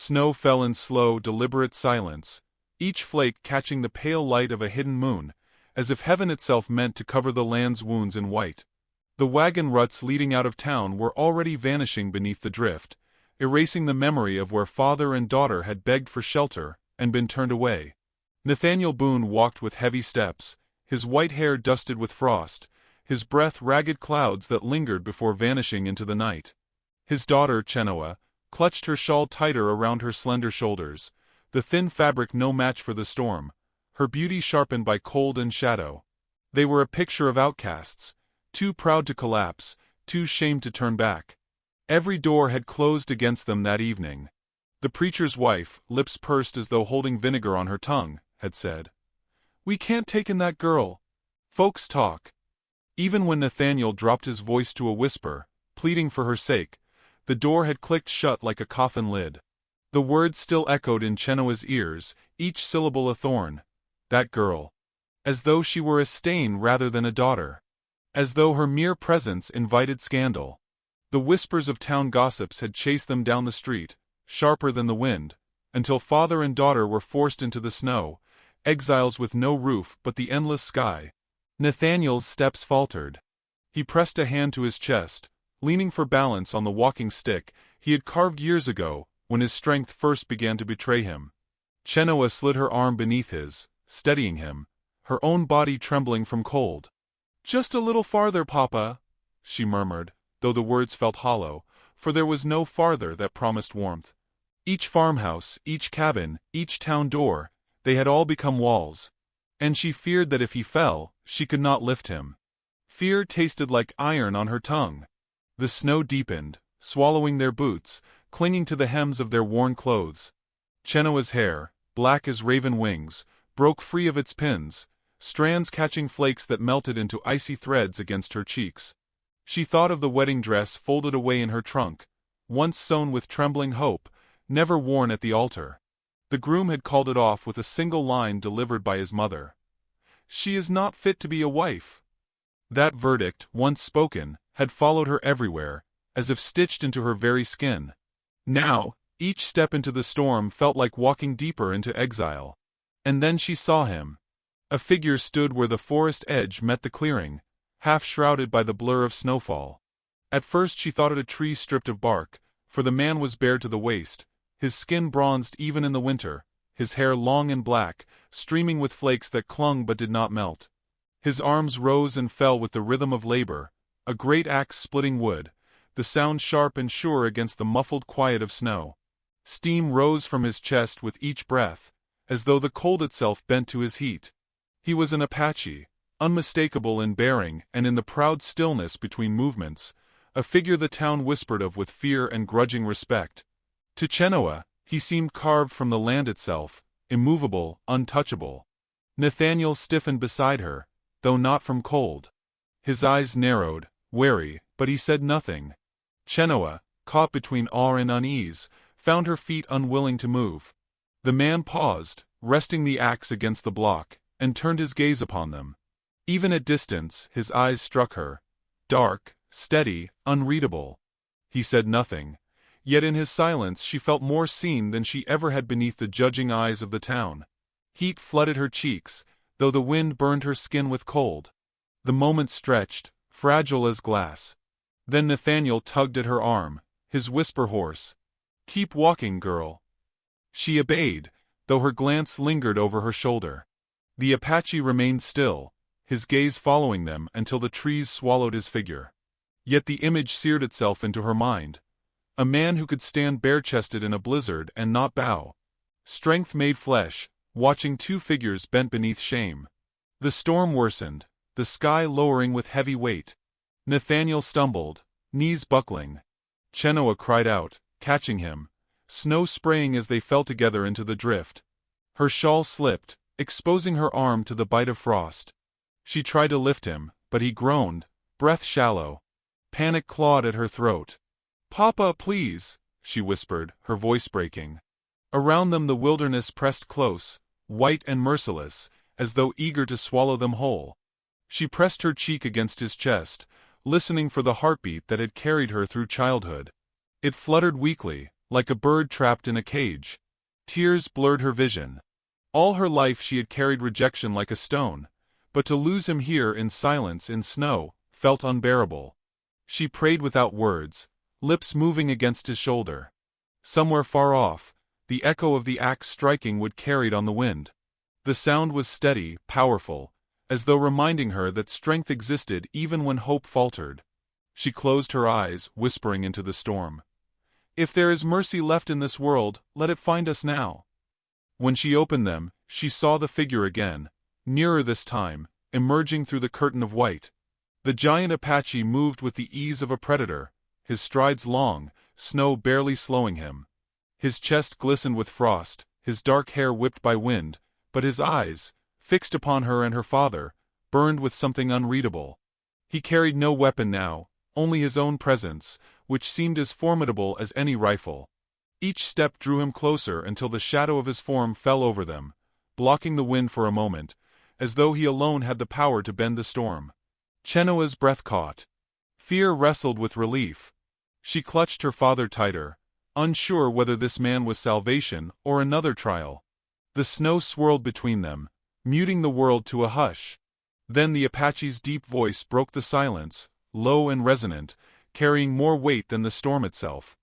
Snow fell in slow, deliberate silence, each flake catching the pale light of a hidden moon, as if heaven itself meant to cover the land's wounds in white. The wagon ruts leading out of town were already vanishing beneath the drift, erasing the memory of where father and daughter had begged for shelter and been turned away. Nathaniel Boone walked with heavy steps, his white hair dusted with frost, his breath ragged clouds that lingered before vanishing into the night. His daughter, Chenoa, clutched her shawl tighter around her slender shoulders, the thin fabric no match for the storm, her beauty sharpened by cold and shadow. They were a picture of outcasts, too proud to collapse, too shamed to turn back. Every door had closed against them that evening. The preacher's wife, lips pursed as though holding vinegar on her tongue, had said, "We can't take in that girl. Folks talk." Even when Nathaniel dropped his voice to a whisper, pleading for her sake, the door had clicked shut like a coffin lid. The words still echoed in Chenoa's ears, each syllable a thorn. That girl. As though she were a stain rather than a daughter. As though her mere presence invited scandal. The whispers of town gossips had chased them down the street, sharper than the wind, until father and daughter were forced into the snow, exiles with no roof but the endless sky. Nathaniel's steps faltered. He pressed a hand to his chest, leaning for balance on the walking stick he had carved years ago, when his strength first began to betray him. Chenoa slid her arm beneath his, steadying him, her own body trembling from cold. "Just a little farther, Papa," she murmured, though the words felt hollow, for there was no farther that promised warmth. Each farmhouse, each cabin, each town door, they had all become walls. And she feared that if he fell, she could not lift him. Fear tasted like iron on her tongue. The snow deepened, swallowing their boots, clinging to the hems of their worn clothes. Chenoa's hair, black as raven wings, broke free of its pins, strands catching flakes that melted into icy threads against her cheeks. She thought of the wedding dress folded away in her trunk, once sewn with trembling hope, never worn at the altar. The groom had called it off with a single line delivered by his mother. "She is not fit to be a wife." That verdict, once spoken, had followed her everywhere, as if stitched into her very skin. Now, each step into the storm felt like walking deeper into exile. And then she saw him. A figure stood where the forest edge met the clearing, half shrouded by the blur of snowfall. At first she thought it a tree stripped of bark, for the man was bare to the waist, his skin bronzed even in the winter, his hair long and black, streaming with flakes that clung but did not melt. His arms rose and fell with the rhythm of labor, a great axe splitting wood, the sound sharp and sure against the muffled quiet of snow. Steam rose from his chest with each breath, as though the cold itself bent to his heat. He was an Apache, unmistakable in bearing and in the proud stillness between movements, a figure the town whispered of with fear and grudging respect. To Chenoa, he seemed carved from the land itself, immovable, untouchable. Nathaniel stiffened beside her, though not from cold. His eyes narrowed, wary, but he said nothing. Chenoa, caught between awe and unease, found her feet unwilling to move. The man paused, resting the axe against the block, and turned his gaze upon them. Even at distance, his eyes struck her. Dark, steady, unreadable. He said nothing, yet in his silence she felt more seen than she ever had beneath the judging eyes of the town. Heat flooded her cheeks, though the wind burned her skin with cold. The moment stretched, fragile as glass. Then Nathaniel tugged at her arm, his whisper hoarse. "Keep walking, girl." She obeyed, though her glance lingered over her shoulder. The Apache remained still, his gaze following them until the trees swallowed his figure. Yet the image seared itself into her mind. A man who could stand bare-chested in a blizzard and not bow. Strength made flesh, watching two figures bent beneath shame. The storm worsened, the sky lowering with heavy weight. Nathaniel stumbled, knees buckling. Chenoa cried out, catching him, snow spraying as they fell together into the drift. Her shawl slipped, exposing her arm to the bite of frost. She tried to lift him, but he groaned, breath shallow. Panic clawed at her throat. "Papa, please," she whispered, her voice breaking. Around them the wilderness pressed close, white and merciless, as though eager to swallow them whole. She pressed her cheek against his chest, listening for the heartbeat that had carried her through childhood. It fluttered weakly, like a bird trapped in a cage. Tears blurred her vision. All her life she had carried rejection like a stone, but to lose him here in silence, in snow, felt unbearable. She prayed without words, lips moving against his shoulder. Somewhere far off, the echo of the axe striking would carried on the wind. The sound was steady, powerful, as though reminding her that strength existed even when hope faltered. She closed her eyes, whispering into the storm. If there is mercy left in this world, let it find us now. When she opened them, she saw the figure again, nearer this time, emerging through the curtain of white. The giant Apache moved with the ease of a predator, his strides long, snow barely slowing him. His chest glistened with frost, his dark hair whipped by wind, but his eyes, fixed upon her and her father, burned with something unreadable. He carried no weapon now, only his own presence, which seemed as formidable as any rifle. Each step drew him closer until the shadow of his form fell over them, blocking the wind for a moment, as though he alone had the power to bend the storm. Chenoa's breath caught. Fear wrestled with relief. She clutched her father tighter, unsure whether this man was salvation or another trial. The snow swirled between them, muting the world to a hush. Then the Apache's deep voice broke the silence, low and resonant, carrying more weight than the storm itself.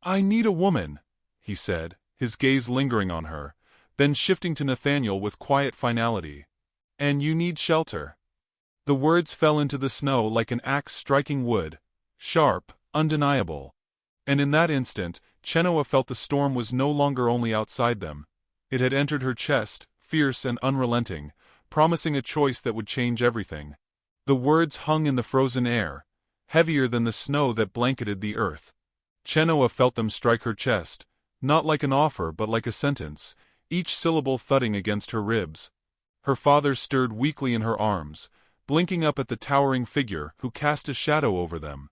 "I need a woman," he said, his gaze lingering on her, then shifting to Nathaniel with quiet finality. "And you need shelter." The words fell into the snow like an axe striking wood, sharp, undeniable. And in that instant, Chenoa felt the storm was no longer only outside them. It had entered her chest, fierce and unrelenting, promising a choice that would change everything. The words hung in the frozen air, heavier than the snow that blanketed the earth. Chenoa felt them strike her chest, not like an offer but like a sentence, each syllable thudding against her ribs. Her father stirred weakly in her arms, blinking up at the towering figure who cast a shadow over them.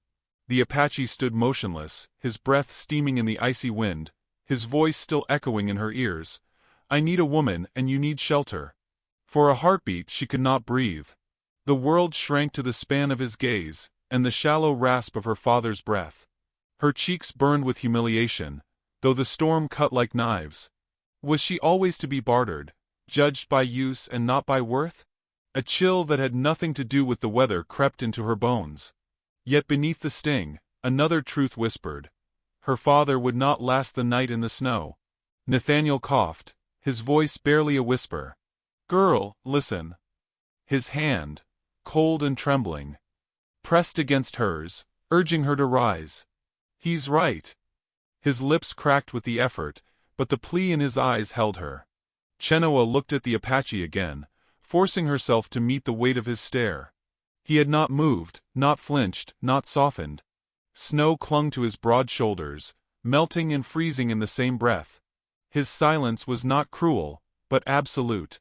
The Apache stood motionless, his breath steaming in the icy wind, his voice still echoing in her ears. "I need a woman and you need shelter." For a heartbeat she could not breathe. The world shrank to the span of his gaze, and the shallow rasp of her father's breath. Her cheeks burned with humiliation, though the storm cut like knives. Was she always to be bartered, judged by use and not by worth? A chill that had nothing to do with the weather crept into her bones. Yet beneath the sting, another truth whispered. Her father would not last the night in the snow. Nathaniel coughed, his voice barely a whisper. "Girl, listen." His hand, cold and trembling, pressed against hers, urging her to rise. "He's right." His lips cracked with the effort, but the plea in his eyes held her. Chenoa looked at the Apache again, forcing herself to meet the weight of his stare. He had not moved, not flinched, not softened. Snow clung to his broad shoulders, melting and freezing in the same breath. His silence was not cruel, but absolute.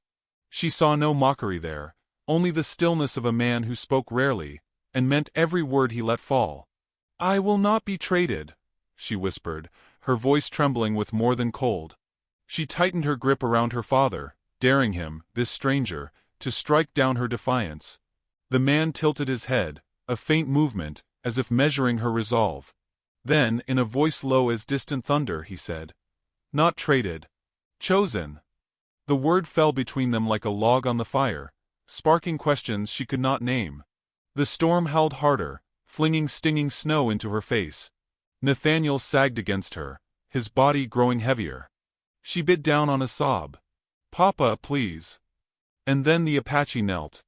She saw no mockery there, only the stillness of a man who spoke rarely, and meant every word he let fall. "I will not be traded," she whispered, her voice trembling with more than cold. She tightened her grip around her father, daring him, this stranger, to strike down her defiance. The man tilted his head, a faint movement, as if measuring her resolve. Then, in a voice low as distant thunder, he said, "Not traded. Chosen." The word fell between them like a log on the fire, sparking questions she could not name. The storm howled harder, flinging stinging snow into her face. Nathaniel sagged against her, his body growing heavier. She bit down on a sob. "Papa, please." And then the Apache knelt.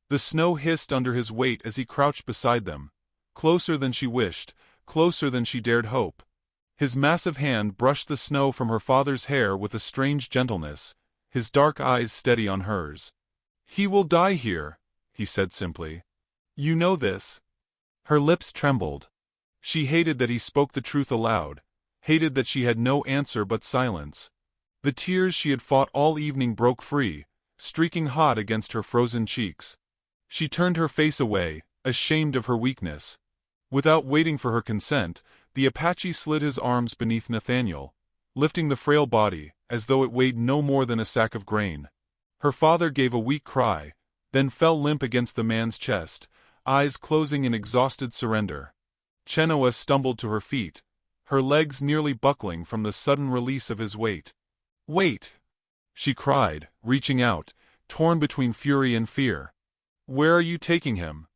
The snow hissed under his weight as he crouched beside them, closer than she wished, closer than she dared hope. His massive hand brushed the snow from her father's hair with a strange gentleness, his dark eyes steady on hers. "He will die here," he said simply. "You know this." Her lips trembled. She hated that he spoke the truth aloud, hated that she had no answer but silence. The tears she had fought all evening broke free, streaking hot against her frozen cheeks. She turned her face away, ashamed of her weakness. Without waiting for her consent, the Apache slid his arms beneath Nathaniel, lifting the frail body, as though it weighed no more than a sack of grain. Her father gave a weak cry, then fell limp against the man's chest, eyes closing in exhausted surrender. Chenoa stumbled to her feet, her legs nearly buckling from the sudden release of his weight. "Wait!" she cried, reaching out, torn between fury and fear. "Where are you taking him?"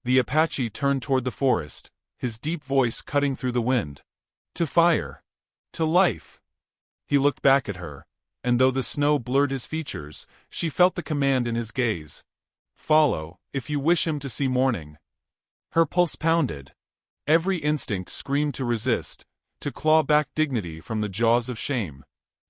The Apache turned toward the forest, his deep voice cutting through the wind. "To fire. To life." He looked back at her, and though the snow blurred his features, she felt the command in his gaze. "Follow, if you wish him to see morning." Her pulse pounded. Every instinct screamed to resist, to claw back dignity from the jaws of shame.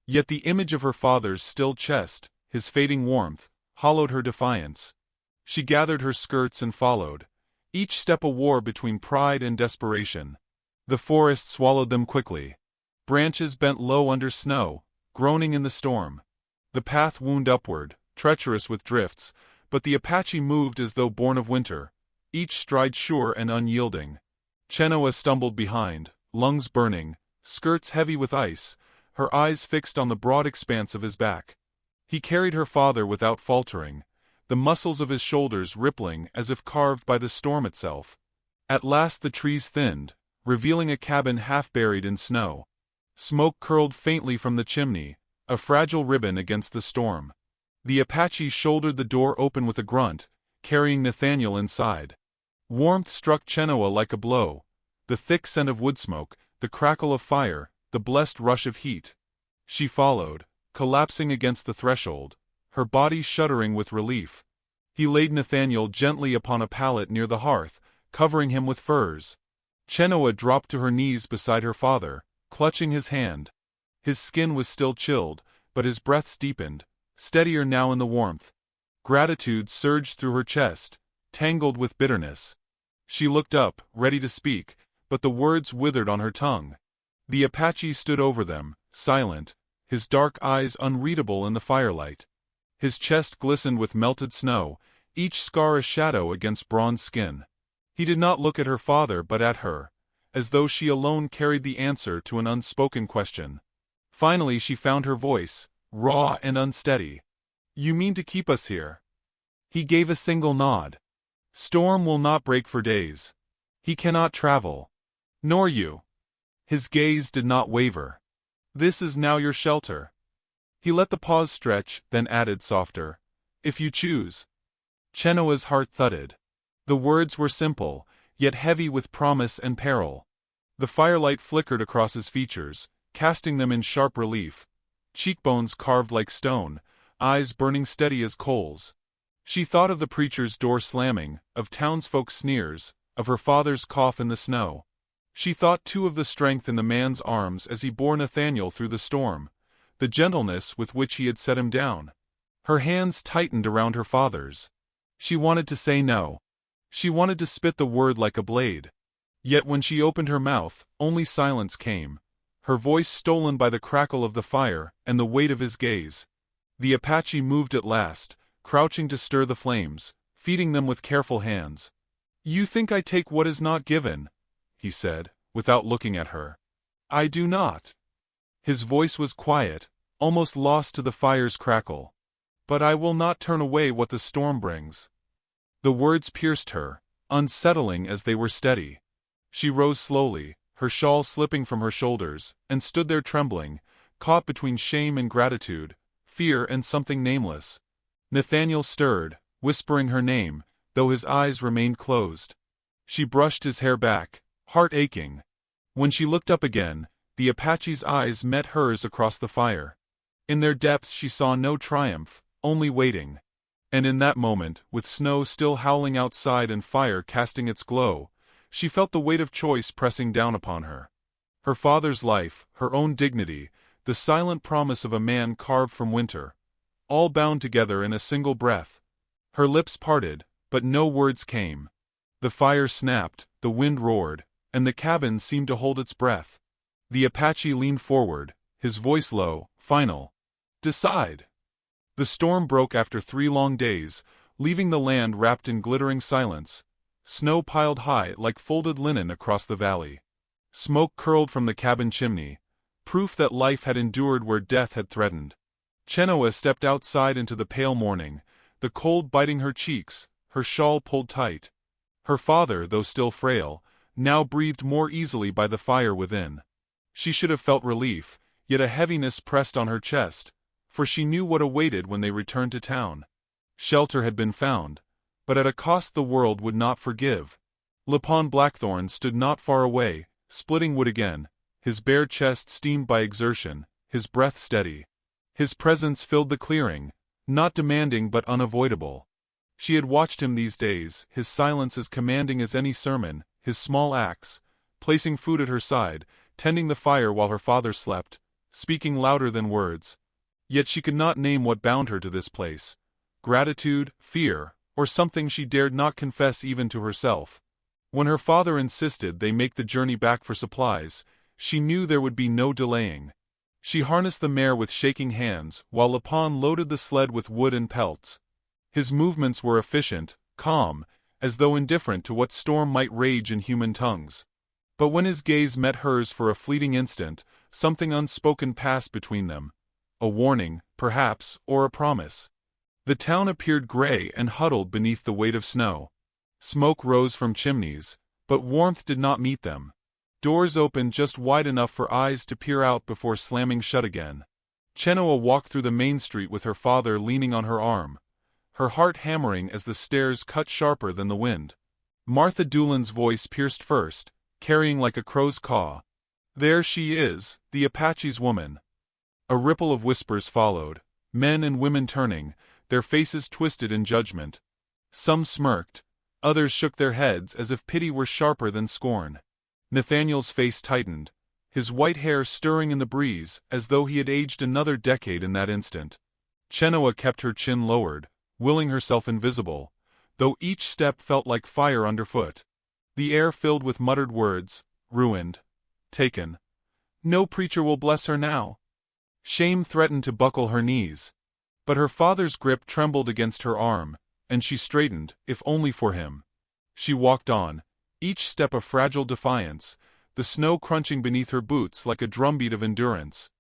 Yet the image of her father's still chest, his fading warmth, hollowed her defiance. She gathered her skirts and followed, each step a war between pride and desperation. The forest swallowed them quickly. Branches bent low under snow, groaning in the storm. The path wound upward, treacherous with drifts, but the Apache moved as though born of winter, each stride sure and unyielding. Chenoa stumbled behind, lungs burning, skirts heavy with ice, her eyes fixed on the broad expanse of his back. He carried her father without faltering, the muscles of his shoulders rippling as if carved by the storm itself. At last the trees thinned, revealing a cabin half buried in snow. Smoke curled faintly from the chimney, a fragile ribbon against the storm. The Apache shouldered the door open with a grunt, carrying Nathaniel inside. Warmth struck Chenoa like a blow, the thick scent of wood smoke, the crackle of fire, the blessed rush of heat. She followed, collapsing against the threshold, her body shuddering with relief. He laid Nathaniel gently upon a pallet near the hearth, covering him with furs. Chenoa dropped to her knees beside her father, clutching his hand. His skin was still chilled, but his breath deepened, steadier now in the warmth. Gratitude surged through her chest, tangled with bitterness. She looked up, ready to speak, but the words withered on her tongue. The Apache stood over them, silent, his dark eyes unreadable in the firelight. His chest glistened with melted snow, each scar a shadow against bronze skin. He did not look at her father but at her, as though she alone carried the answer to an unspoken question. Finally she found her voice, raw and unsteady. "You mean to keep us here?" He gave a single nod. "Storm will not break for days. He cannot travel. Nor you." His gaze did not waver. "This is now your shelter." He let the pause stretch, then added softer, "If you choose." Chenoa's heart thudded. The words were simple, yet heavy with promise and peril. The firelight flickered across his features, casting them in sharp relief. Cheekbones carved like stone, eyes burning steady as coals. She thought of the preacher's door slamming, of townsfolk's sneers, of her father's cough in the snow. She thought too of the strength in the man's arms as he bore Nathaniel through the storm, the gentleness with which he had set him down. Her hands tightened around her father's. She wanted to say no. She wanted to spit the word like a blade. Yet when she opened her mouth, only silence came, her voice stolen by the crackle of the fire and the weight of his gaze. The Apache moved at last, crouching to stir the flames, feeding them with careful hands. "You think I take what is not given," he said, without looking at her. "I do not." His voice was quiet, almost lost to the fire's crackle. "But I will not turn away what the storm brings." The words pierced her, unsettling as they were steady. She rose slowly, her shawl slipping from her shoulders, and stood there trembling, caught between shame and gratitude, fear and something nameless. Nathaniel stirred, whispering her name, though his eyes remained closed. She brushed his hair back, heart aching. When she looked up again, the Apache's eyes met hers across the fire. In their depths she saw no triumph, only waiting. And in that moment, with snow still howling outside and fire casting its glow, she felt the weight of choice pressing down upon her. Her father's life, her own dignity, the silent promise of a man carved from winter, all bound together in a single breath. Her lips parted, but no words came. The fire snapped, the wind roared, and the cabin seemed to hold its breath. The Apache leaned forward, his voice low, final. "Decide." The storm broke after 3 long days, leaving the land wrapped in glittering silence. Snow piled high like folded linen across the valley. Smoke curled from the cabin chimney, proof that life had endured where death had threatened. Chenoa stepped outside into the pale morning, the cold biting her cheeks, her shawl pulled tight. Her father, though still frail, now breathed more easily by the fire within. She should have felt relief, yet a heaviness pressed on her chest, for she knew what awaited when they returned to town. Shelter had been found, but at a cost the world would not forgive. Lapon Blackthorn stood not far away, splitting wood again, his bare chest steamed by exertion, his breath steady. His presence filled the clearing, not demanding but unavoidable. She had watched him these days, his silence as commanding as any sermon, his small acts, placing food at her side, tending the fire while her father slept, speaking louder than words. Yet she could not name what bound her to this place. Gratitude, fear, or something she dared not confess even to herself. When her father insisted they make the journey back for supplies, she knew there would be no delaying. She harnessed the mare with shaking hands, while Lapon loaded the sled with wood and pelts. His movements were efficient, calm, as though indifferent to what storm might rage in human tongues. But when his gaze met hers for a fleeting instant, something unspoken passed between them. A warning, perhaps, or a promise. The town appeared gray and huddled beneath the weight of snow. Smoke rose from chimneys, but warmth did not meet them. Doors opened just wide enough for eyes to peer out before slamming shut again. Chenoa walked through the main street with her father leaning on her arm, her heart hammering as the stairs cut sharper than the wind. Martha Doolan's voice pierced first, carrying like a crow's caw. "There she is, the Apache's woman." A ripple of whispers followed, men and women turning, their faces twisted in judgment. Some smirked, others shook their heads as if pity were sharper than scorn. Nathaniel's face tightened, his white hair stirring in the breeze as though he had aged another decade in that instant. Chenoa kept her chin lowered, willing herself invisible, though each step felt like fire underfoot. The air filled with muttered words, ruined, taken. No preacher will bless her now. Shame threatened to buckle her knees. But her father's grip trembled against her arm, and she straightened, if only for him. She walked on, each step a fragile defiance, the snow crunching beneath her boots like a drumbeat of endurance.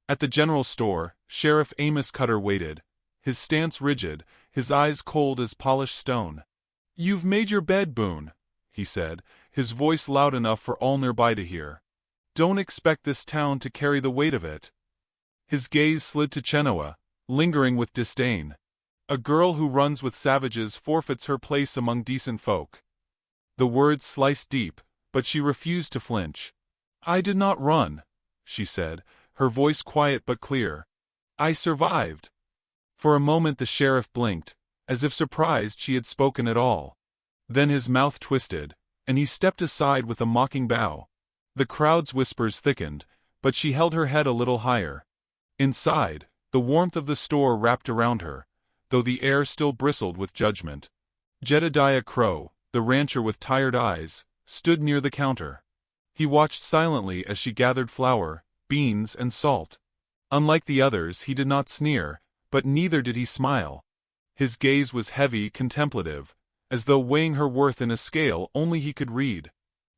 At the general store, Sheriff Amos Cutter waited, his stance rigid, his eyes cold as polished stone. "You've made your bed, Boone," he said, his voice loud enough for all nearby to hear. "Don't expect this town to carry the weight of it." His gaze slid to Chenoa, lingering with disdain. "A girl who runs with savages forfeits her place among decent folk." The words sliced deep, but she refused to flinch. "I did not run," she said, her voice quiet but clear. "I survived." For a moment the sheriff blinked, as if surprised she had spoken at all. Then his mouth twisted, and he stepped aside with a mocking bow. The crowd's whispers thickened, but she held her head a little higher. Inside, the warmth of the store wrapped around her, though the air still bristled with judgment. Jedediah Crow, the rancher with tired eyes, stood near the counter. He watched silently as she gathered flour, beans, and salt. Unlike the others, he did not sneer, but neither did he smile. His gaze was heavy, contemplative, as though weighing her worth in a scale only he could read.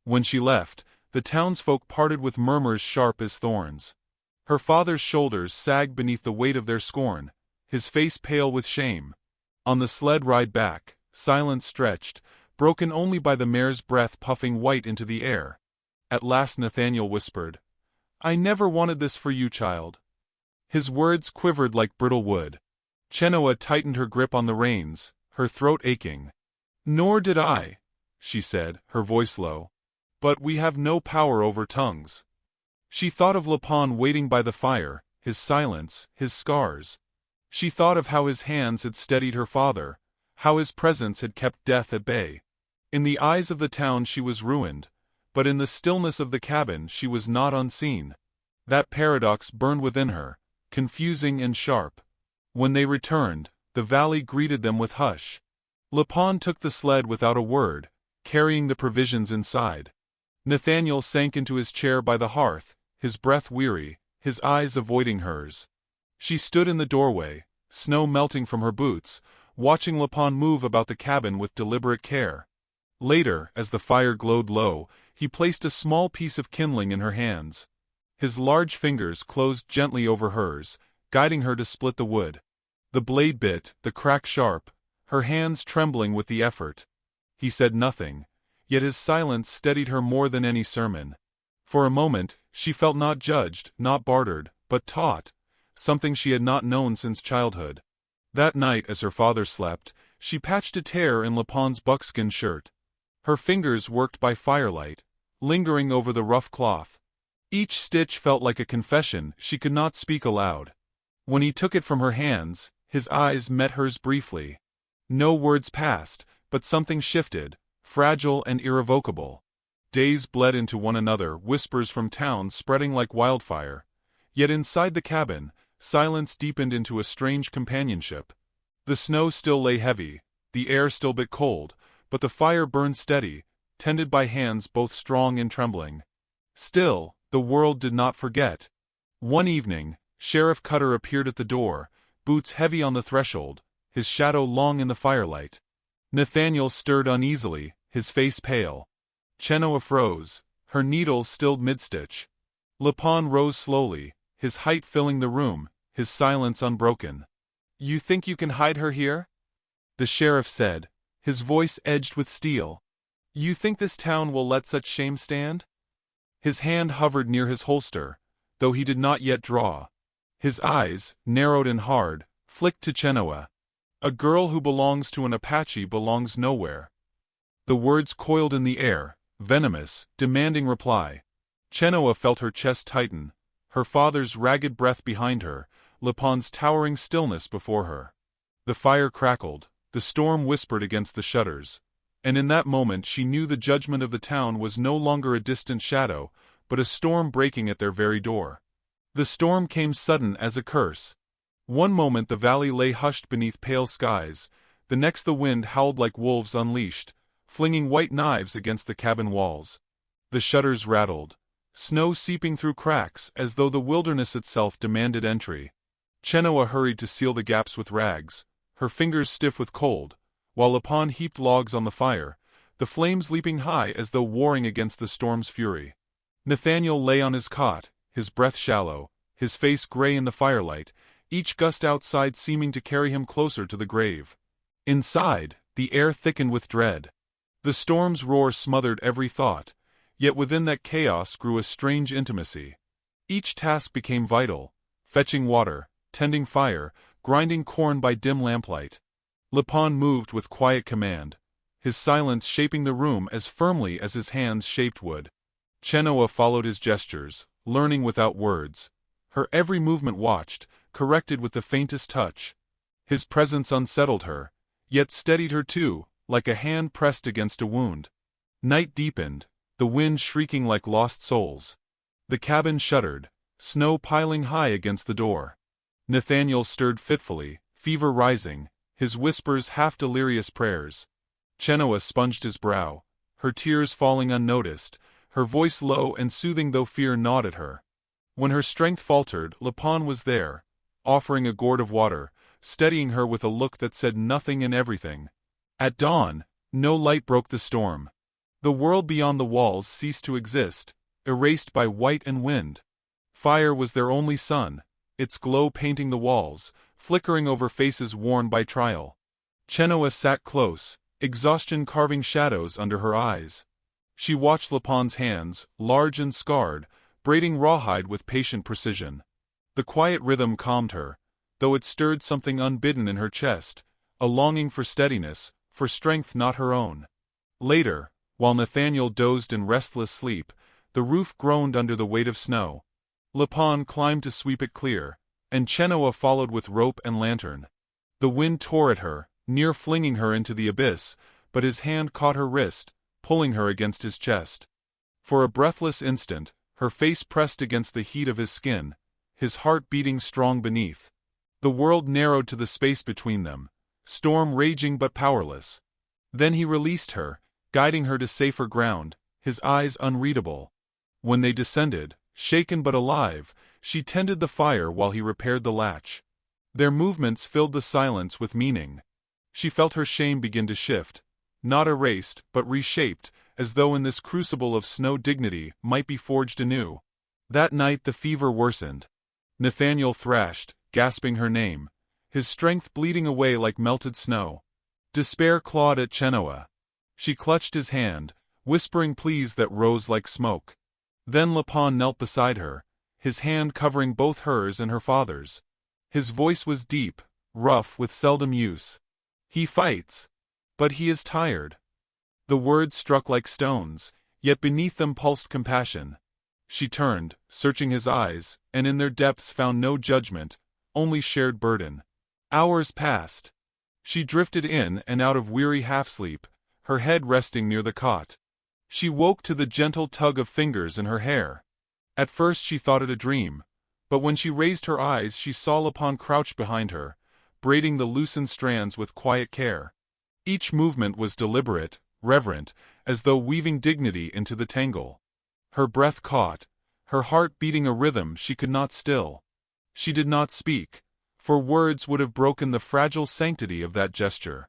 When she left, the townsfolk parted with murmurs sharp as thorns. Her father's shoulders sagged beneath the weight of their scorn, his face pale with shame. On the sled ride back, silence stretched, broken only by the mare's breath puffing white into the air. At last Nathaniel whispered, "I never wanted this for you, child." His words quivered like brittle wood. Chenoa tightened her grip on the reins, her throat aching. "Nor did I," she said, her voice low. "But we have no power over tongues." She thought of Lapon waiting by the fire, his silence, his scars. She thought of how his hands had steadied her father, how his presence had kept death at bay. In the eyes of the town she was ruined, but in the stillness of the cabin she was not unseen. That paradox burned within her, confusing and sharp. When they returned, the valley greeted them with hush. Lapon took the sled without a word, carrying the provisions inside. Nathaniel sank into his chair by the hearth, his breath weary, his eyes avoiding hers. She stood in the doorway, snow melting from her boots, watching Lapon move about the cabin with deliberate care. Later, as the fire glowed low, he placed a small piece of kindling in her hands. His large fingers closed gently over hers, guiding her to split the wood. The blade bit, the crack sharp, her hands trembling with the effort. He said nothing, yet his silence steadied her more than any sermon. For a moment, she felt not judged, not bartered, but taught, something she had not known since childhood. That night as her father slept, she patched a tear in Lapon's buckskin shirt. Her fingers worked by firelight, lingering over the rough cloth. Each stitch felt like a confession she could not speak aloud. When he took it from her hands, his eyes met hers briefly. No words passed, but something shifted, fragile and irrevocable. Days bled into one another, whispers from town spreading like wildfire. Yet inside the cabin, silence deepened into a strange companionship. The snow still lay heavy, the air still bit cold, but the fire burned steady, tended by hands both strong and trembling. Still, the world did not forget. One evening, Sheriff Cutter appeared at the door, boots heavy on the threshold, his shadow long in the firelight. Nathaniel stirred uneasily, his face pale. Chenoa froze, her needle stilled mid-stitch. Lapon rose slowly, his height filling the room, his silence unbroken. "You think you can hide her here?" the sheriff said, his voice edged with steel. "You think this town will let such shame stand?" His hand hovered near his holster, though he did not yet draw. His eyes, narrowed and hard, flicked to Chenoa. "A girl who belongs to an Apache belongs nowhere." The words coiled in the air, venomous, demanding reply. Chenoa felt her chest tighten, her father's ragged breath behind her, Lapon's towering stillness before her. The fire crackled, the storm whispered against the shutters, and in that moment she knew the judgment of the town was no longer a distant shadow, but a storm breaking at their very door. The storm came sudden as a curse. One moment the valley lay hushed beneath pale skies, the next the wind howled like wolves unleashed, flinging white knives against the cabin walls. The shutters rattled, snow seeping through cracks as though the wilderness itself demanded entry. Chenoa hurried to seal the gaps with rags, her fingers stiff with cold, while Lapon heaped logs on the fire, the flames leaping high as though warring against the storm's fury. Nathaniel lay on his cot, his breath shallow, his face gray in the firelight, each gust outside seeming to carry him closer to the grave. Inside, the air thickened with dread. The storm's roar smothered every thought, yet within that chaos grew a strange intimacy. Each task became vital, fetching water, tending fire, grinding corn by dim lamplight. Lapon moved with quiet command, his silence shaping the room as firmly as his hands shaped wood. Chenoa followed his gestures, learning without words. Her every movement watched, corrected with the faintest touch. His presence unsettled her, yet steadied her too, like a hand pressed against a wound. Night deepened, the wind shrieking like lost souls. The cabin shuddered, snow piling high against the door. Nathaniel stirred fitfully, fever rising, his whispers half-delirious prayers. Chenoa sponged his brow, her tears falling unnoticed, her voice low and soothing though fear gnawed at her. When her strength faltered, Lapon was there, offering a gourd of water, steadying her with a look that said nothing and everything. At dawn, no light broke the storm. The world beyond the walls ceased to exist, erased by white and wind. Fire was their only sun, its glow painting the walls, flickering over faces worn by trial. Chenoa sat close, exhaustion carving shadows under her eyes. She watched Lapon's hands, large and scarred, braiding rawhide with patient precision. The quiet rhythm calmed her, though it stirred something unbidden in her chest, a longing for steadiness, for strength not her own. Later, while Nathaniel dozed in restless sleep, the roof groaned under the weight of snow. Lapon climbed to sweep it clear, and Chenoa followed with rope and lantern. The wind tore at her, near flinging her into the abyss, but his hand caught her wrist, pulling her against his chest. For a breathless instant, her face pressed against the heat of his skin, his heart beating strong beneath. The world narrowed to the space between them, storm raging but powerless. Then he released her, guiding her to safer ground, his eyes unreadable. When they descended, shaken but alive, she tended the fire while he repaired the latch. Their movements filled the silence with meaning. She felt her shame begin to shift, not erased but reshaped, as though in this crucible of snow dignity might be forged anew. That night the fever worsened. Nathaniel thrashed, gasping her name, his strength bleeding away like melted snow. Despair clawed at Chenoa. She clutched his hand, whispering pleas that rose like smoke. Then Lapon knelt beside her, his hand covering both hers and her father's. His voice was deep, rough with seldom use. "He fights. But he is tired." The words struck like stones, yet beneath them pulsed compassion. She turned, searching his eyes, and in their depths found no judgment, only shared burden. Hours passed. She drifted in and out of weary half-sleep, her head resting near the cot. She woke to the gentle tug of fingers in her hair. At first she thought it a dream, but when she raised her eyes she saw Lapon crouched behind her, braiding the loosened strands with quiet care. Each movement was deliberate, reverent, as though weaving dignity into the tangle. Her breath caught, her heart beating a rhythm she could not still. She did not speak, for words would have broken the fragile sanctity of that gesture.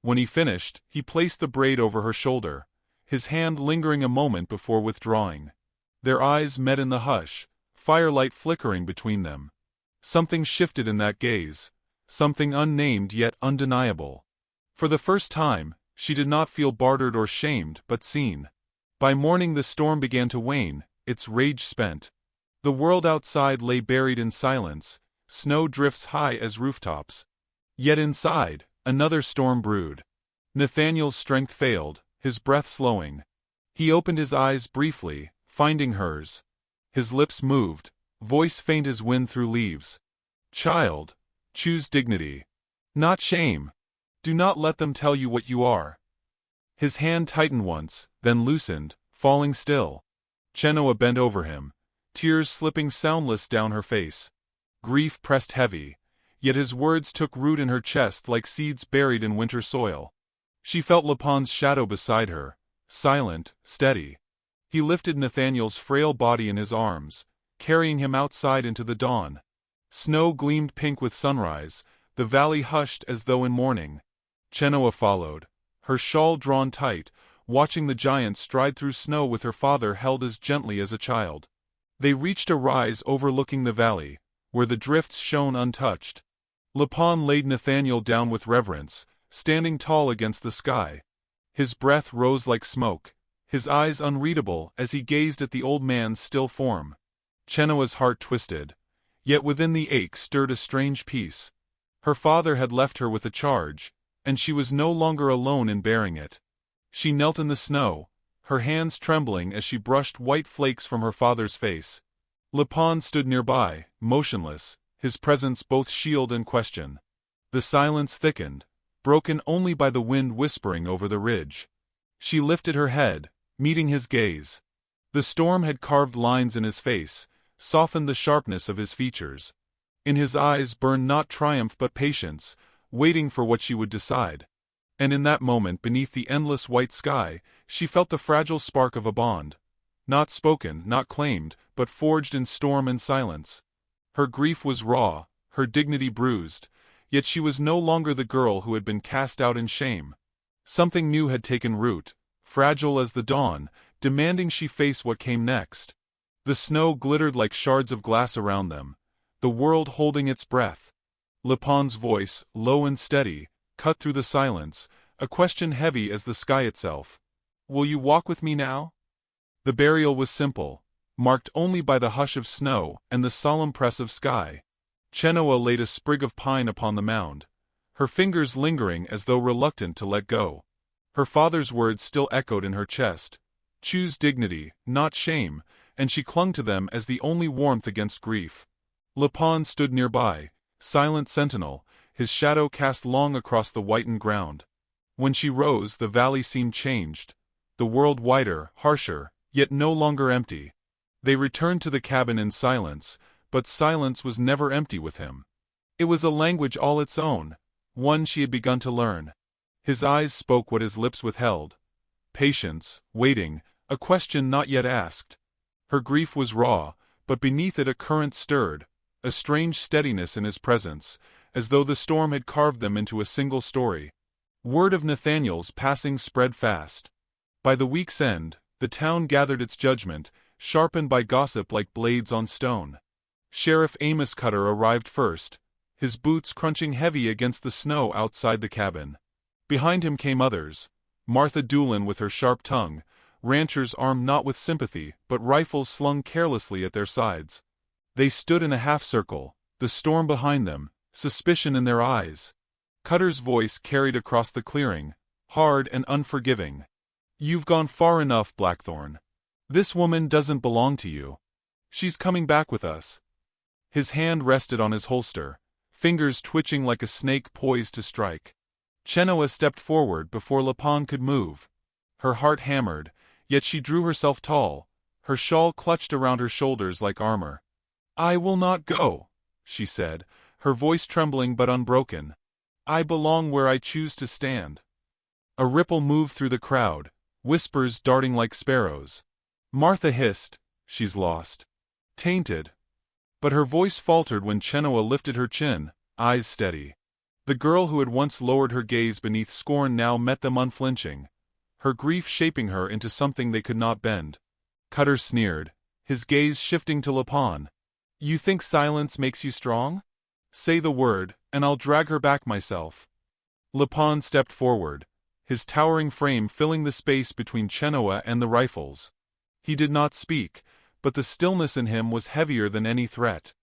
When he finished, he placed the braid over her shoulder, his hand lingering a moment before withdrawing. Their eyes met in the hush, firelight flickering between them. Something shifted in that gaze, something unnamed yet undeniable. For the first time, she did not feel bartered or shamed, but seen. By morning the storm began to wane, its rage spent. The world outside lay buried in silence, snow drifts high as rooftops. Yet inside, another storm brewed. Nathaniel's strength failed, his breath slowing. He opened his eyes briefly, finding hers. His lips moved, voice faint as wind through leaves. "Child, choose dignity. Not shame. Do not let them tell you what you are." His hand tightened once, then loosened, falling still. Chenoa bent over him, tears slipping soundless down her face. Grief pressed heavy, yet his words took root in her chest like seeds buried in winter soil. She felt Lapon's shadow beside her, silent, steady. He lifted Nathaniel's frail body in his arms, carrying him outside into the dawn. Snow gleamed pink with sunrise, the valley hushed as though in mourning. Chenoa followed, her shawl drawn tight, watching the giant stride through snow with her father held as gently as a child. They reached a rise overlooking the valley, where the drifts shone untouched. Lapon laid Nathaniel down with reverence, standing tall against the sky. His breath rose like smoke, his eyes unreadable as he gazed at the old man's still form. Chenoa's heart twisted, yet within the ache stirred a strange peace. Her father had left her with a charge, and she was no longer alone in bearing it. She knelt in the snow, her hands trembling as she brushed white flakes from her father's face. Lapon stood nearby, motionless, his presence both shield and question. The silence thickened, broken only by the wind whispering over the ridge. She lifted her head, meeting his gaze. The storm had carved lines in his face, softened the sharpness of his features. In his eyes burned not triumph but patience, waiting for what she would decide. And in that moment beneath the endless white sky, she felt the fragile spark of a bond. Not spoken, not claimed, but forged in storm and silence. Her grief was raw, her dignity bruised, yet she was no longer the girl who had been cast out in shame. Something new had taken root, fragile as the dawn, demanding she face what came next. The snow glittered like shards of glass around them, the world holding its breath. Lapon's voice, low and steady, cut through the silence, a question heavy as the sky itself. "Will you walk with me now?" The burial was simple, marked only by the hush of snow and the solemn press of sky. Chenoa laid a sprig of pine upon the mound, her fingers lingering as though reluctant to let go. Her father's words still echoed in her chest. Choose dignity, not shame, and she clung to them as the only warmth against grief. Lapon stood nearby, silent sentinel, his shadow cast long across the whitened ground. When she rose, the valley seemed changed, the world wider, harsher, yet no longer empty. They returned to the cabin in silence, but silence was never empty with him. It was a language all its own, one she had begun to learn. His eyes spoke what his lips withheld. Patience, waiting, a question not yet asked. Her grief was raw, but beneath it a current stirred, a strange steadiness in his presence, as though the storm had carved them into a single story. Word of Nathaniel's passing spread fast. By the week's end, the town gathered its judgment, sharpened by gossip like blades on stone. Sheriff Amos Cutter arrived first, his boots crunching heavy against the snow outside the cabin. Behind him came others, Martha Doolin with her sharp tongue, ranchers armed not with sympathy, but rifles slung carelessly at their sides. They stood in a half-circle, the storm behind them, suspicion in their eyes. Cutter's voice carried across the clearing, hard and unforgiving. "You've gone far enough, Blackthorn. This woman doesn't belong to you. She's coming back with us." His hand rested on his holster, fingers twitching like a snake poised to strike. Chenoa stepped forward before Lapon could move. Her heart hammered, yet she drew herself tall, her shawl clutched around her shoulders like armor. "I will not go," she said, her voice trembling but unbroken. "I belong where I choose to stand." A ripple moved through the crowd, whispers darting like sparrows. Martha hissed, "She's lost. Tainted." But her voice faltered when Chenoa lifted her chin, eyes steady. The girl who had once lowered her gaze beneath scorn now met them unflinching, her grief shaping her into something they could not bend. Cutter sneered, his gaze shifting to Lapon. "You think silence makes you strong? Say the word, and I'll drag her back myself." Lapon stepped forward, his towering frame filling the space between Chenoa and the rifles. He did not speak, but the stillness in him was heavier than any threat.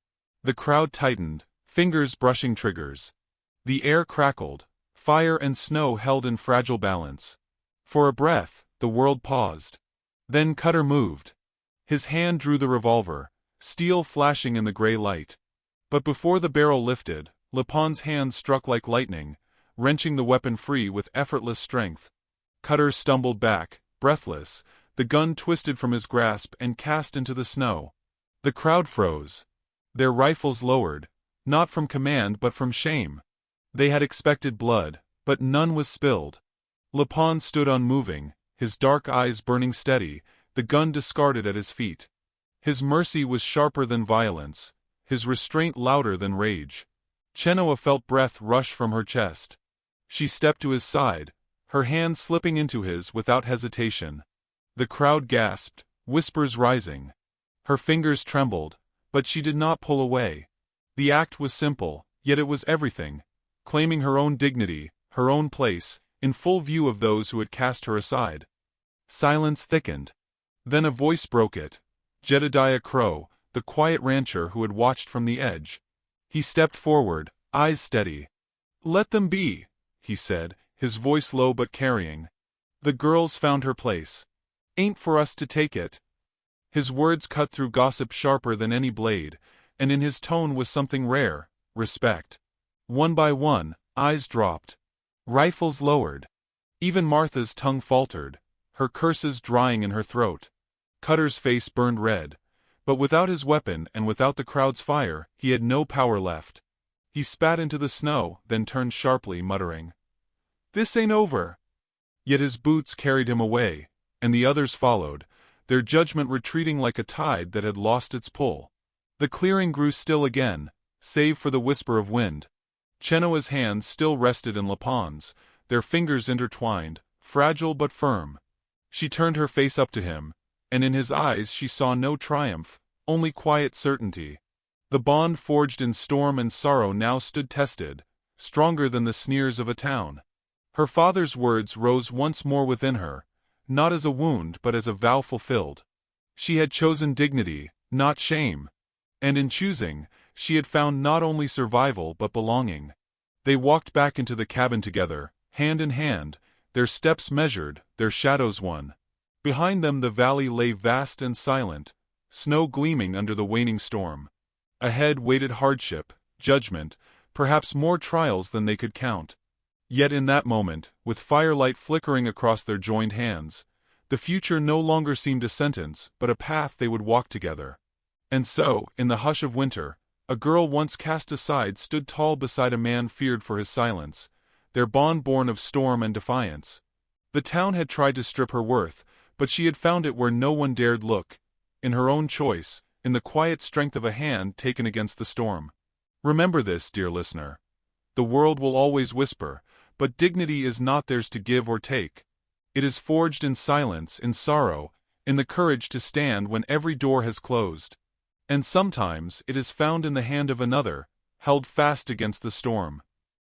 The crowd tightened, fingers brushing triggers. The air crackled, fire and snow held in fragile balance. For a breath, the world paused. Then Cutter moved. His hand drew the revolver, steel flashing in the gray light. But before the barrel lifted, Lapon's hand struck like lightning, wrenching the weapon free with effortless strength. Cutter stumbled back, breathless, the gun twisted from his grasp and cast into the snow. The crowd froze. Their rifles lowered, not from command but from shame. They had expected blood, but none was spilled. Lapon stood unmoving, his dark eyes burning steady, the gun discarded at his feet. His mercy was sharper than violence, his restraint louder than rage. Chenoa felt breath rush from her chest. She stepped to his side, her hand slipping into his without hesitation. The crowd gasped, whispers rising. Her fingers trembled, but she did not pull away. The act was simple, yet it was everything, claiming her own dignity, her own place, in full view of those who had cast her aside. Silence thickened. Then a voice broke it. Jedediah Crow, the quiet rancher who had watched from the edge. He stepped forward, eyes steady. "Let them be," he said, his voice low but carrying. "The girl's found her place. Ain't for us to take it." His words cut through gossip sharper than any blade, and in his tone was something rare, respect. One by one, eyes dropped. Rifles lowered. Even Martha's tongue faltered, her curses drying in her throat. Cutter's face burned red, but without his weapon and without the crowd's fire, he had no power left. He spat into the snow, then turned sharply, muttering, "This ain't over." Yet his boots carried him away, and the others followed, their judgment retreating like a tide that had lost its pull. The clearing grew still again, save for the whisper of wind. Chenoa's hands still rested in Lapon's, their fingers intertwined, fragile but firm. She turned her face up to him, and in his eyes she saw no triumph, only quiet certainty. The bond forged in storm and sorrow now stood tested, stronger than the sneers of a town. Her father's words rose once more within her, not as a wound but as a vow fulfilled. She had chosen dignity, not shame. And in choosing, she had found not only survival but belonging. They walked back into the cabin together, hand in hand, their steps measured, their shadows one. Behind them the valley lay vast and silent, snow gleaming under the waning storm. Ahead waited hardship, judgment, perhaps more trials than they could count. Yet in that moment, with firelight flickering across their joined hands, the future no longer seemed a sentence but a path they would walk together. And so, in the hush of winter, a girl once cast aside stood tall beside a man feared for his silence, their bond born of storm and defiance. The town had tried to strip her worth, but she had found it where no one dared look, in her own choice, in the quiet strength of a hand taken against the storm. Remember this, dear listener. The world will always whisper, but dignity is not theirs to give or take. It is forged in silence, in sorrow, in the courage to stand when every door has closed. And sometimes it is found in the hand of another, held fast against the storm.